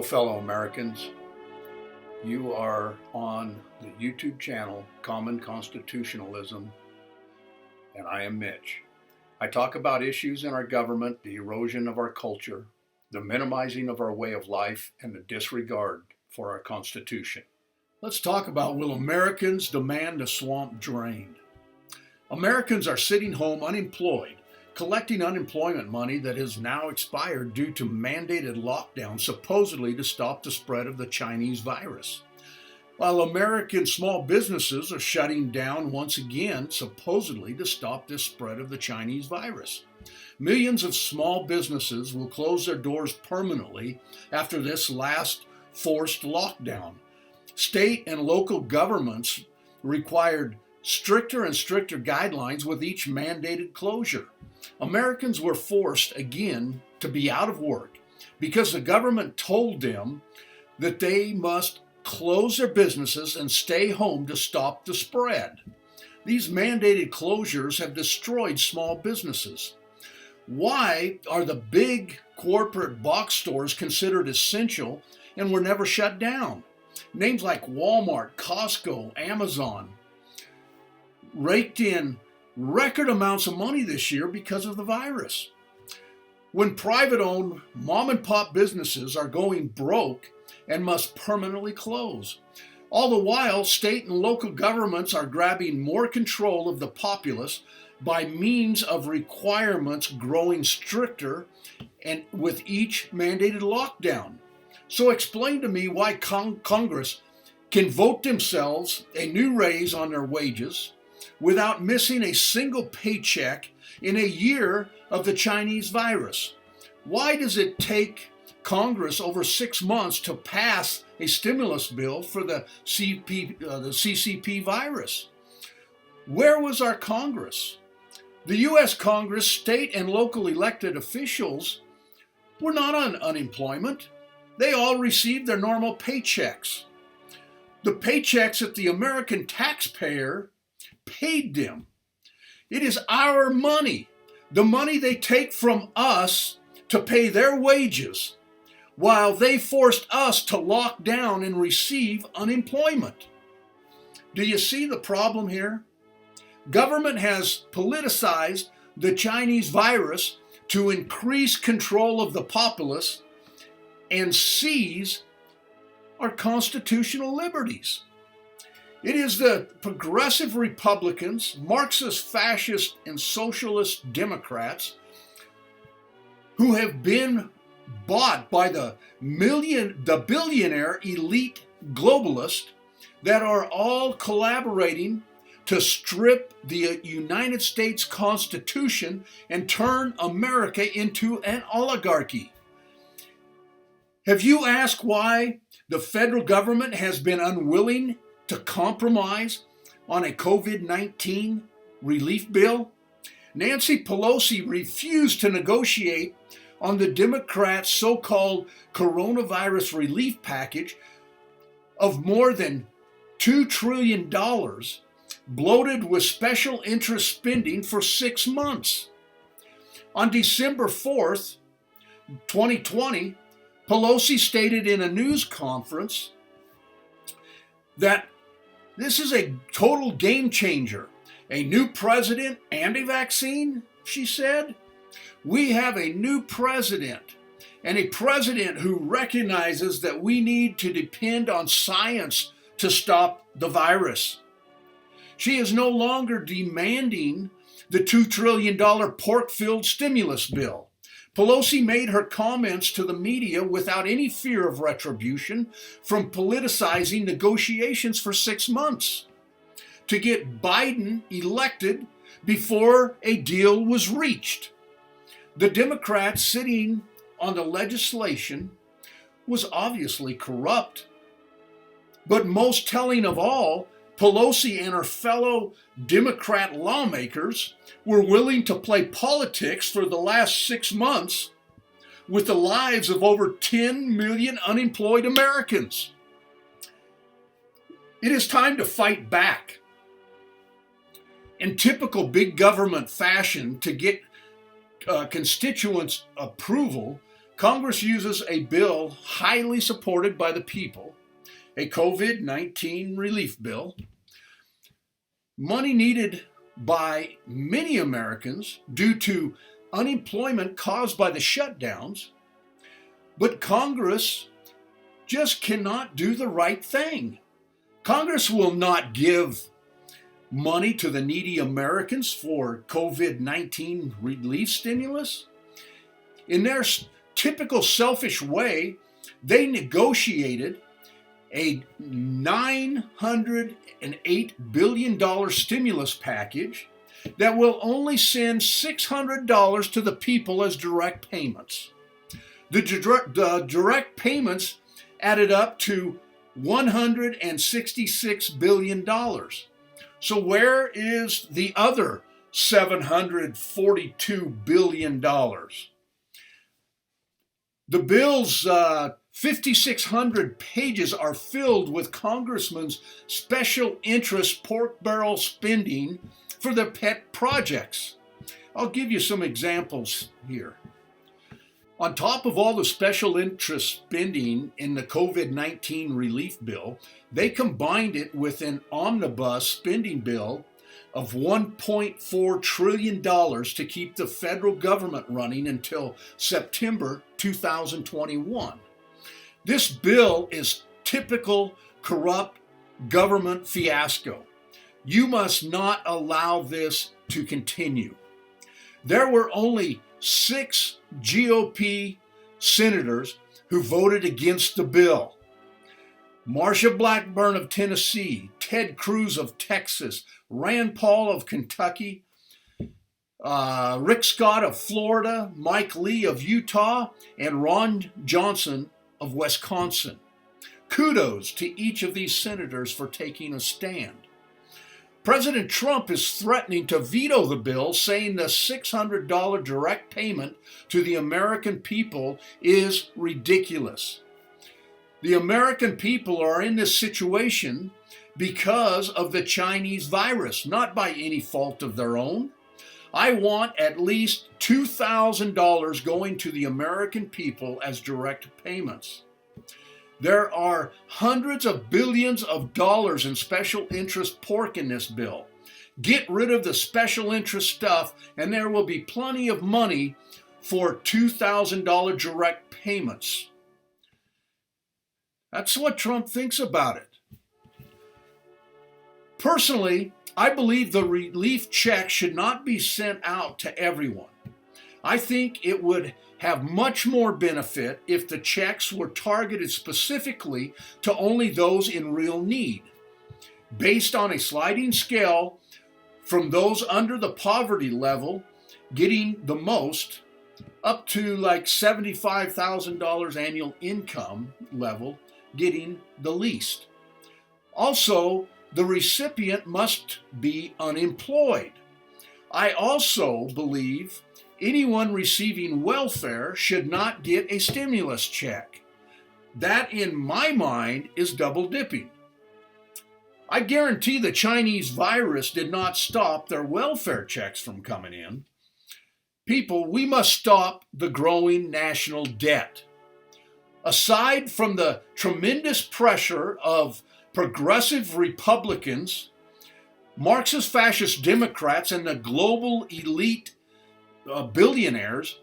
Hello, fellow Americans. You are on the YouTube channel Common Constitutionalism, and I am Mitch. I talk about issues in our government, the erosion of our culture, the minimizing of our way of life, and the disregard for our Constitution. Let's talk about, will Americans demand the swamp drained? Americans are sitting home unemployed, collecting unemployment money that has now expired due to mandated lockdowns, supposedly to stop the spread of the Chinese virus. While American small businesses are shutting down once again, supposedly to stop the spread of the Chinese virus. Millions of small businesses will close their doors permanently after this last forced lockdown. State and local governments required stricter and stricter guidelines with each mandated closure. Americans were forced again to be out of work because the government told them that they must close their businesses and stay home to stop the spread. These mandated closures have destroyed small businesses. Why are the big corporate box stores considered essential and were never shut down? Names like Walmart, Costco, Amazon raked in record amounts of money this year because of the virus. When private-owned mom-and-pop businesses are going broke and must permanently close. All the while, state and local governments are grabbing more control of the populace by means of requirements growing stricter and with each mandated lockdown. So explain to me why Congress can vote themselves a new raise on their wages without missing a single paycheck in a year of the Chinese virus. Why does it take Congress over 6 months to pass a stimulus bill for the CCP virus? Where was our Congress? The U.S. Congress, state and local elected officials were not on unemployment. They all received their normal paychecks. The paychecks that the American taxpayer paid them. It is our money, the money they take from us to pay their wages, while they forced us to lock down and receive unemployment. Do you see the problem here? Government has politicized the Chinese virus to increase control of the populace and seize our constitutional liberties. It is the progressive Republicans, Marxist, fascist, and socialist Democrats who have been bought by the billionaire elite globalists that are all collaborating to strip the United States Constitution and turn America into an oligarchy. Have you asked why the federal government has been unwilling to compromise on a COVID-19 relief bill? Nancy Pelosi refused to negotiate on the Democrats' so-called coronavirus relief package of more than $2 trillion, bloated with special interest spending for 6 months. On December 4th, 2020, Pelosi stated in a news conference that this is a total game changer. A new president and a vaccine, she said. We have a new president, and a president who recognizes that we need to depend on science to stop the virus. She is no longer demanding the $2 trillion pork-filled stimulus bill. Pelosi made her comments to the media without any fear of retribution from politicizing negotiations for 6 months to get Biden elected before a deal was reached. The Democrats sitting on the legislation was obviously corrupt. But most telling of all, Pelosi and her fellow Democrat lawmakers were willing to play politics for the last 6 months with the lives of over 10 million unemployed Americans. It is time to fight back. In typical big government fashion, to get constituents' approval, Congress uses a bill highly supported by the people, a COVID-19 relief bill, money needed by many Americans due to unemployment caused by the shutdowns, but Congress just cannot do the right thing. Congress will not give money to the needy Americans for COVID-19 relief stimulus. In their typical selfish way, they negotiated a $908 billion stimulus package that will only send $600 to the people as direct payments. The direct payments added up to $166 billion. So where is the other $742 billion? The bill's 5,600 pages are filled with congressmen's special interest pork barrel spending for their pet projects. I'll give you some examples here. On top of all the special interest spending in the COVID-19 relief bill, they combined it with an omnibus spending bill of $1.4 trillion to keep the federal government running until September 2021. This bill is typical corrupt government fiasco. You must not allow this to continue. There were only 6 GOP senators who voted against the bill. Marsha Blackburn of Tennessee, Ted Cruz of Texas, Rand Paul of Kentucky, Rick Scott of Florida, Mike Lee of Utah, and Ron Johnson of Wisconsin. Kudos to each of these senators for taking a stand. President Trump is threatening to veto the bill, saying the $600 direct payment to the American people is ridiculous. The American people are in this situation because of the Chinese virus, not by any fault of their own. I want at least $2,000 going to the American people as direct payments. There are hundreds of billions of dollars in special interest pork in this bill. Get rid of the special interest stuff, and there will be plenty of money for $2,000 direct payments. That's what Trump thinks about it. Personally, I believe the relief check should not be sent out to everyone. I think it would have much more benefit if the checks were targeted specifically to only those in real need, based on a sliding scale from those under the poverty level getting the most up to like $75,000 annual income level getting the least. Also, the recipient must be unemployed. I also believe anyone receiving welfare should not get a stimulus check. That, in my mind, is double dipping. I guarantee the Chinese virus did not stop their welfare checks from coming in. People, we must stop the growing national debt. Aside from the tremendous pressure of progressive Republicans, Marxist fascist Democrats, and the global elite billionaires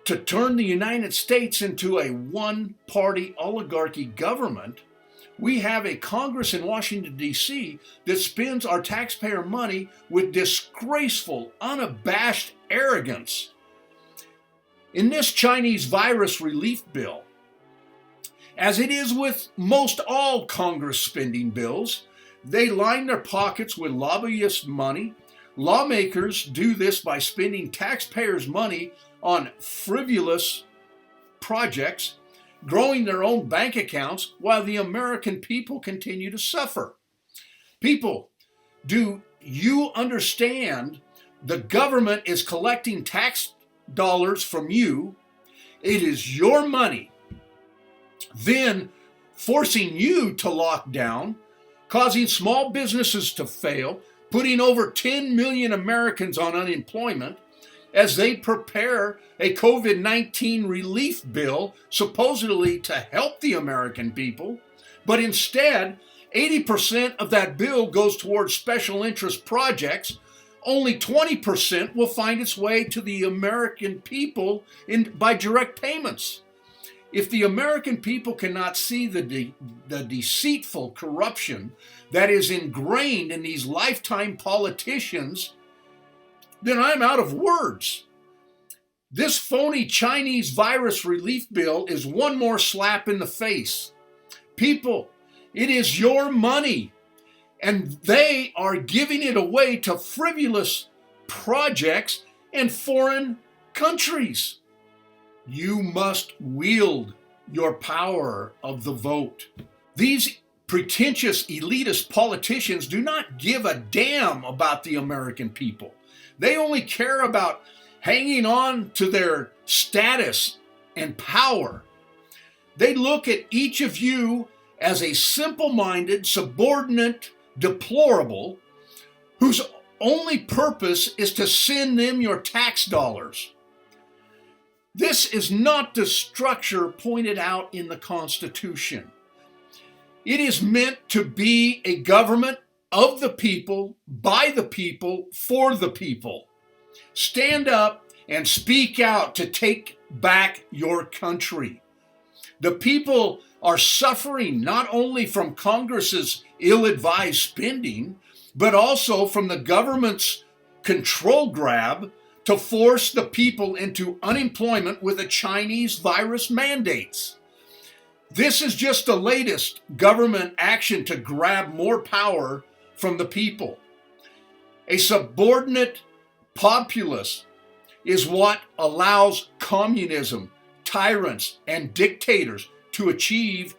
to turn the United States into a one-party oligarchy government, we have a Congress in Washington, D.C. that spends our taxpayer money with disgraceful, unabashed arrogance. In this Chinese virus relief bill, as it is with most all Congress spending bills, they line their pockets with lobbyist money. Lawmakers do this by spending taxpayers' money on frivolous projects, growing their own bank accounts while the American people continue to suffer. People, do you understand the government is collecting tax dollars from you? It is your money, then forcing you to lock down, causing small businesses to fail, putting over 10 million Americans on unemployment, as they prepare a COVID-19 relief bill supposedly to help the American people, but instead 80% of that bill goes towards special interest projects. Only 20% will find its way to the American people by direct payments. If the American people cannot see the deceitful corruption that is ingrained in these lifetime politicians, then I'm out of words. This phony Chinese virus relief bill is one more slap in the face. People, it is your money, and they are giving it away to frivolous projects and foreign countries. You must wield your power of the vote. These pretentious elitist politicians do not give a damn about the American people. They only care about hanging on to their status and power. They look at each of you as a simple-minded, subordinate deplorable whose only purpose is to send them your tax dollars. This is not the structure pointed out in the Constitution. It is meant to be a government of the people, by the people, for the people. Stand up and speak out to take back your country. The people are suffering not only from Congress's ill-advised spending, but also from the government's control grab to force the people into unemployment with the Chinese virus mandates. This is just the latest government action to grab more power from the people. A subordinate populace is what allows communism, tyrants, and dictators to achieve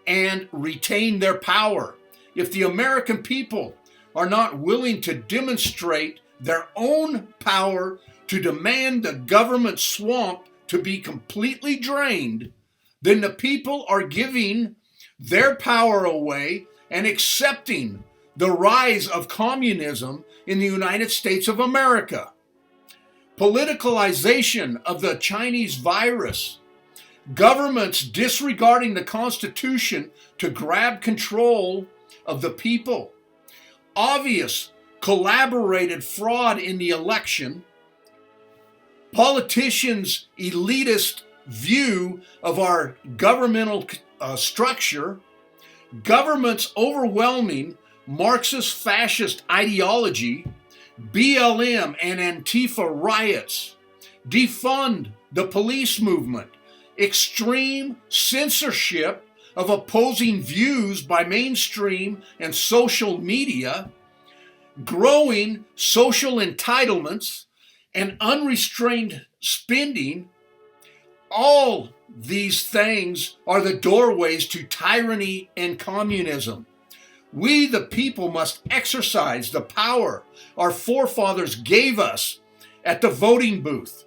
and retain their power. If the American people are not willing to demonstrate their own power to demand the government swamp to be completely drained, then the people are giving their power away and accepting the rise of communism in the United States of America. Politicalization of the Chinese virus, governments disregarding the Constitution to grab control of the people, obvious collaborated fraud in the election, politicians' elitist view of our governmental structure, government's overwhelming Marxist-fascist ideology, BLM and Antifa riots, defund the police movement, extreme censorship of opposing views by mainstream and social media, growing social entitlements, and unrestrained spending. All these things are the doorways to tyranny and communism. We, the people, must exercise the power our forefathers gave us at the voting booth.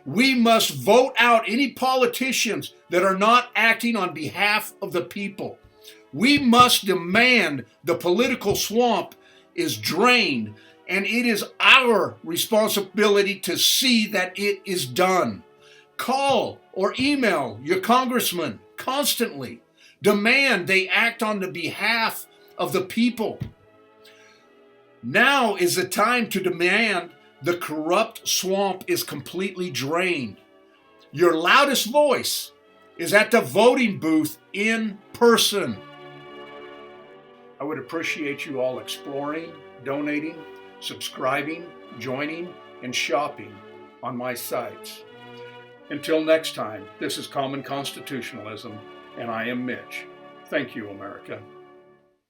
We must vote out any politicians that are not acting on behalf of the people. We must demand the political swamp is drained, and it is our responsibility to see that it is done. Call or email your congressman constantly. Demand they act on the behalf of the people. Now is the time to demand the corrupt swamp is completely drained. Your loudest voice is at the voting booth in person. I would appreciate you all exploring, donating, subscribing, joining, and shopping on my sites. Until next time, this is Common Constitutionalism, and I am Mitch. Thank you, America.